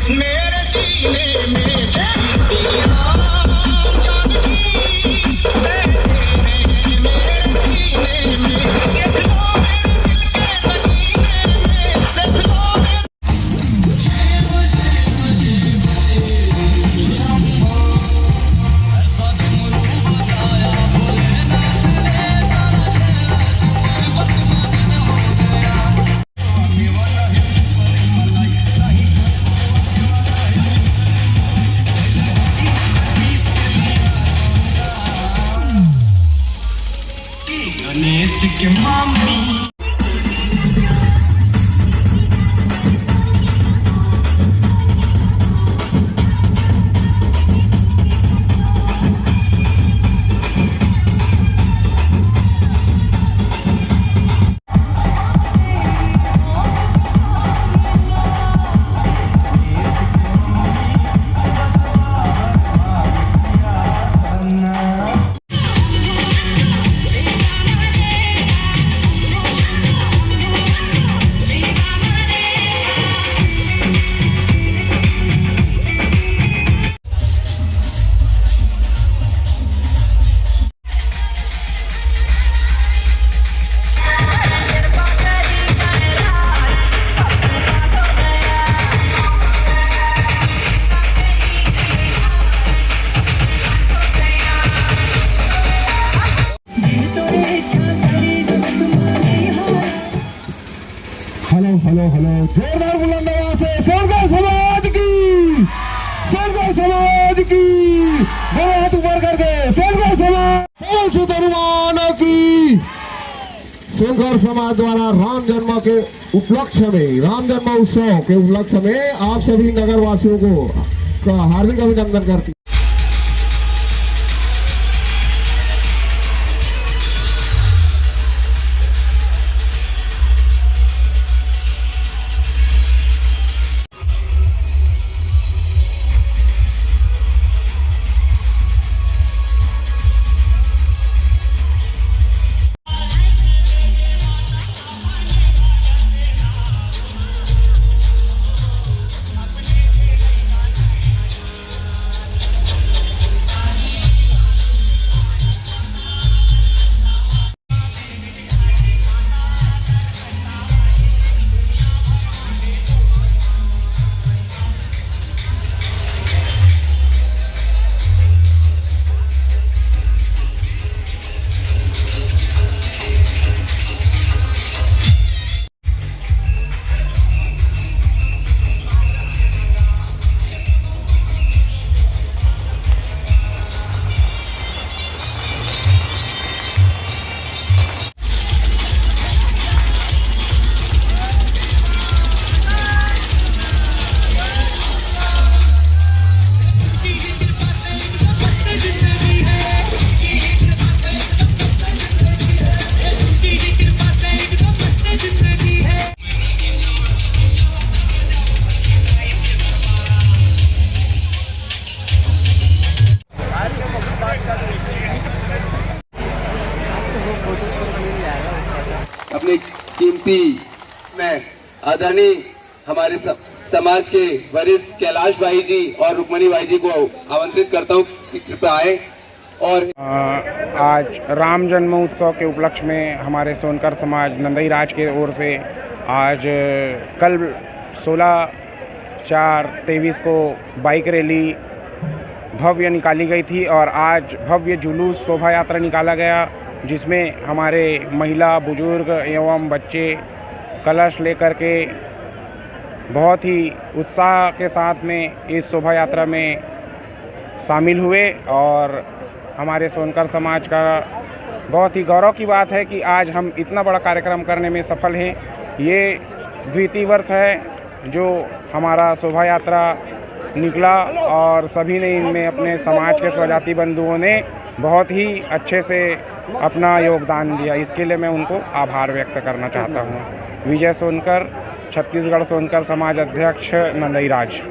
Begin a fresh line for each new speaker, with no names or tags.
मेरे सीने में दिया जानकी बैठे हैं मेरे सीने में देख लो मेरे दिल के नगीने में देख लो गणेश के मामी
हेलो हेलो जोरदार बुलंद आवाज से सोनकर समाज की, सोनकर समाज की, दोनों हाथ ऊपर करके सोनकर समाज हनुमान की। सोनकर समाज द्वारा राम जन्म के उपलक्ष्य में, राम जन्म उत्सव के उपलक्ष्य में आप सभी नगर वासियों को हार्दिक अभिनंदन करती।
अपनी कीमती में आदरणीय हमारे समाज के वरिष्ठ कैलाश भाई जी और रुक्मणी भाई जी को आमंत्रित करता हूं कि कृपया आए। और
आज राम जन्म उत्सव के उपलक्ष्य में हमारे सोनकर समाज नंदई राज के ओर से आज कल 16/4/23 को बाइक रैली भव्य निकाली गई थी और आज भव्य जुलूस शोभा यात्रा निकाला गया, जिसमें हमारे महिला बुजुर्ग एवं बच्चे कलश लेकर के बहुत ही उत्साह के साथ में इस शोभा यात्रा में शामिल हुए। और हमारे सोनकर समाज का बहुत ही गौरव की बात है कि आज हम इतना बड़ा कार्यक्रम करने में सफल हैं। ये द्वितीय वर्ष है जो हमारा शोभा यात्रा निकला और सभी ने इनमें अपने समाज के स्वजाति बंधुओं ने बहुत ही अच्छे से अपना योगदान दिया। इसके लिए मैं उनको आभार व्यक्त करना चाहता हूँ। विजय सोनकर, छत्तीसगढ़ सोनकर समाज अध्यक्ष, नंदई राज।